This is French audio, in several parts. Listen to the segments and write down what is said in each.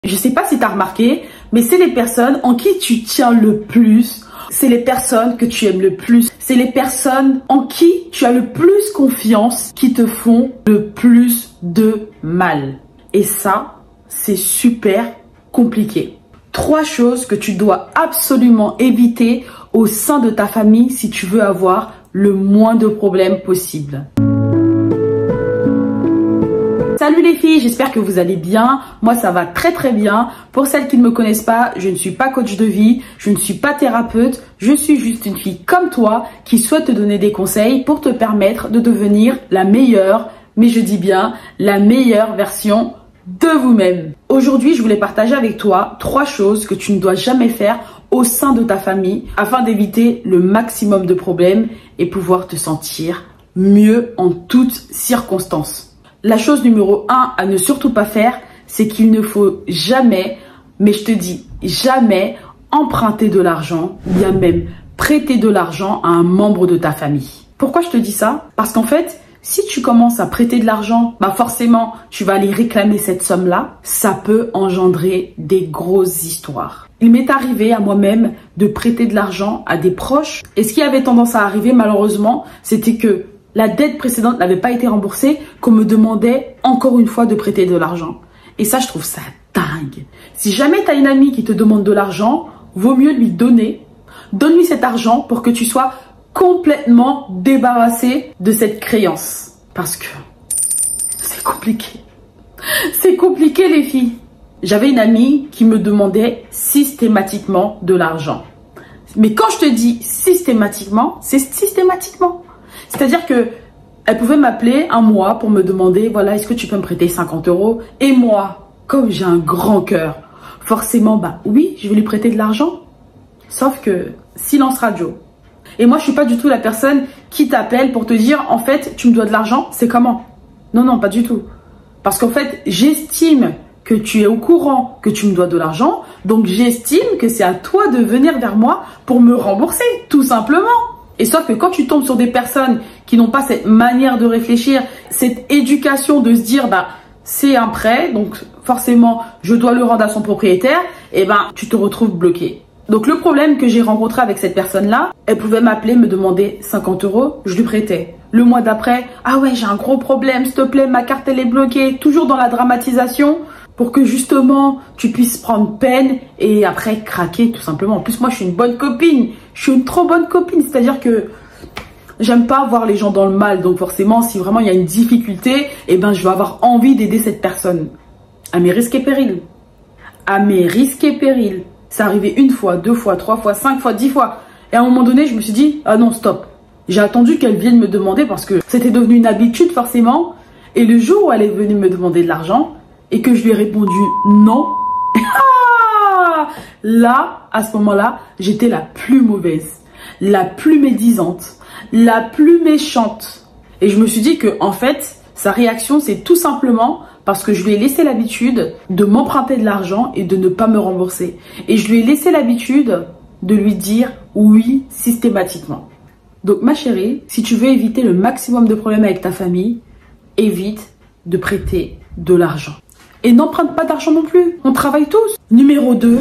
Je sais pas si tu as remarqué, mais c'est les personnes en qui tu tiens le plus. C'est les personnes que tu aimes le plus. C'est les personnes en qui tu as le plus confiance qui te font le plus de mal. Et ça, c'est super compliqué. 3 choses que tu dois absolument éviter au sein de ta famille si tu veux avoir le moins de problèmes possible. Salut les filles, j'espère que vous allez bien. Moi, ça va très très bien. Pour celles qui ne me connaissent pas, je ne suis pas coach de vie, je ne suis pas thérapeute. Je suis juste une fille comme toi qui souhaite te donner des conseils pour te permettre de devenir la meilleure, mais je dis bien la meilleure version de vous-même. Aujourd'hui, je voulais partager avec toi 3 choses que tu ne dois jamais faire au sein de ta famille afin d'éviter le maximum de problèmes et pouvoir te sentir mieux en toutes circonstances. La chose numéro 1 à ne surtout pas faire, c'est qu'il ne faut jamais, mais je te dis jamais, emprunter de l'argent, ou bien même prêter de l'argent à un membre de ta famille. Pourquoi je te dis ça? Parce qu'en fait, si tu commences à prêter de l'argent, forcément, tu vas aller réclamer cette somme-là. Ça peut engendrer des grosses histoires. Il m'est arrivé à moi-même de prêter de l'argent à des proches. Et ce qui avait tendance à arriver, malheureusement, c'était que la dette précédente n'avait pas été remboursée, qu'on me demandait encore une fois de prêter de l'argent. Et ça, je trouve ça dingue. Si jamais tu as une amie qui te demande de l'argent, vaut mieux lui donner. Donne-lui cet argent pour que tu sois complètement débarrassé de cette créance. Parce que c'est compliqué. C'est compliqué les filles. J'avais une amie qui me demandait systématiquement de l'argent. Mais quand je te dis systématiquement, c'est systématiquement. C'est-à-dire que elle pouvait m'appeler un mois pour me demander, voilà, est-ce que tu peux me prêter 50 €? Et moi, comme j'ai un grand cœur, forcément, oui, je vais lui prêter de l'argent. Sauf que silence radio. Et moi, je suis pas du tout la personne qui t'appelle pour te dire, en fait, tu me dois de l'argent, c'est comment? Non, non, pas du tout. Parce qu'en fait, j'estime que tu es au courant que tu me dois de l'argent, donc j'estime que c'est à toi de venir vers moi pour me rembourser, tout simplement. Et sauf que quand tu tombes sur des personnes qui n'ont pas cette manière de réfléchir, cette éducation de se dire, c'est un prêt, donc forcément, je dois le rendre à son propriétaire, et tu te retrouves bloqué. Donc le problème que j'ai rencontré avec cette personne-là, elle pouvait m'appeler, me demander 50 €, je lui prêtais. Le mois d'après, ah ouais, j'ai un gros problème, s'il te plaît, ma carte elle est bloquée, toujours dans la dramatisation, pour que justement tu puisses prendre peine et après craquer tout simplement. En plus, moi je suis une bonne copine, je suis une trop bonne copine, c'est-à-dire que j'aime pas voir les gens dans le mal, donc forcément si vraiment il y a une difficulté, je vais avoir envie d'aider cette personne. À mes risques et périls. À mes risques et périls. C'est arrivé 1 fois, 2 fois, 3 fois, 5 fois, 10 fois. Et à un moment donné, je me suis dit, ah non, stop. J'ai attendu qu'elle vienne me demander parce que c'était devenu une habitude forcément. Et le jour où elle est venue me demander de l'argent et que je lui ai répondu non, là, à ce moment-là, j'étais la plus mauvaise, la plus médisante, la plus méchante. Et je me suis dit que en fait, sa réaction, c'est tout simplement parce que je lui ai laissé l'habitude de m'emprunter de l'argent et de ne pas me rembourser. Et je lui ai laissé l'habitude de lui dire oui systématiquement. Donc ma chérie, si tu veux éviter le maximum de problèmes avec ta famille, évite de prêter de l'argent. Et n'emprunte pas d'argent non plus, on travaille tous. Numéro 2,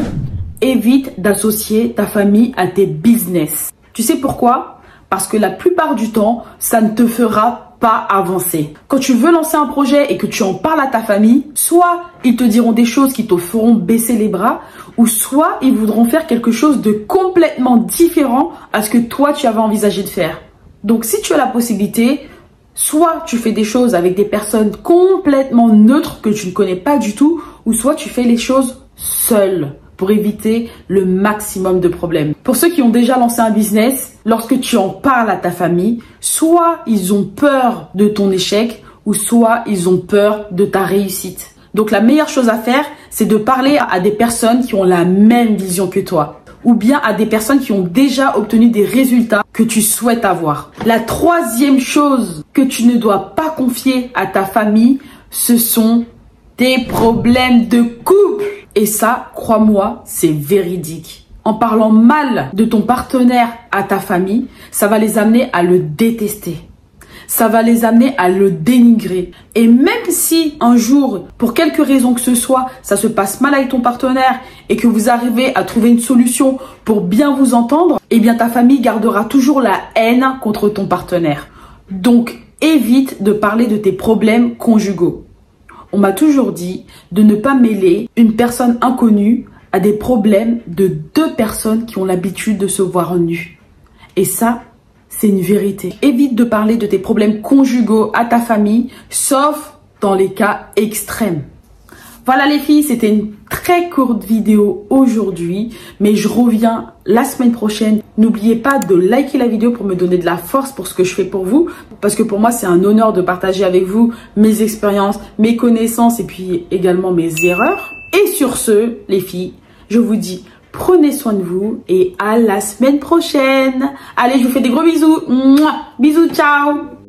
évite d'associer ta famille à tes business. Tu sais pourquoi? Parce que la plupart du temps, ça ne te fera pas avancer. Quand tu veux lancer un projet et que tu en parles à ta famille, soit ils te diront des choses qui te feront baisser les bras, ou soit ils voudront faire quelque chose de complètement différent à ce que toi tu avais envisagé de faire. Donc si tu as la possibilité, soit tu fais des choses avec des personnes complètement neutres que tu ne connais pas du tout, ou soit tu fais les choses seul pour éviter le maximum de problèmes. Pour ceux qui ont déjà lancé un business, lorsque tu en parles à ta famille, soit ils ont peur de ton échec, ou soit ils ont peur de ta réussite. Donc la meilleure chose à faire, c'est de parler à des personnes qui ont la même vision que toi, ou bien à des personnes qui ont déjà obtenu des résultats que tu souhaites avoir. La 3e chose que tu ne dois pas confier à ta famille, ce sont tes problèmes de couple. Et ça, crois-moi, c'est véridique. En parlant mal de ton partenaire à ta famille, ça va les amener à le détester. ça va les amener à le dénigrer. Et même si un jour, pour quelque raison que ce soit, ça se passe mal avec ton partenaire et que vous arrivez à trouver une solution pour bien vous entendre, eh bien ta famille gardera toujours la haine contre ton partenaire. Donc, évite de parler de tes problèmes conjugaux. On m'a toujours dit de ne pas mêler une personne inconnue à des problèmes de deux personnes qui ont l'habitude de se voir nues. Et ça, c'est une vérité. Évite de parler de tes problèmes conjugaux à ta famille, sauf dans les cas extrêmes. Voilà les filles, c'était une très courte vidéo aujourd'hui, mais je reviens la semaine prochaine. N'oubliez pas de liker la vidéo pour me donner de la force pour ce que je fais pour vous, parce que pour moi c'est un honneur de partager avec vous mes expériences, mes connaissances et puis également mes erreurs. Et sur ce, les filles, je vous dis prenez soin de vous et à la semaine prochaine. Allez, je vous fais des gros bisous. Mouah. Bisous, ciao.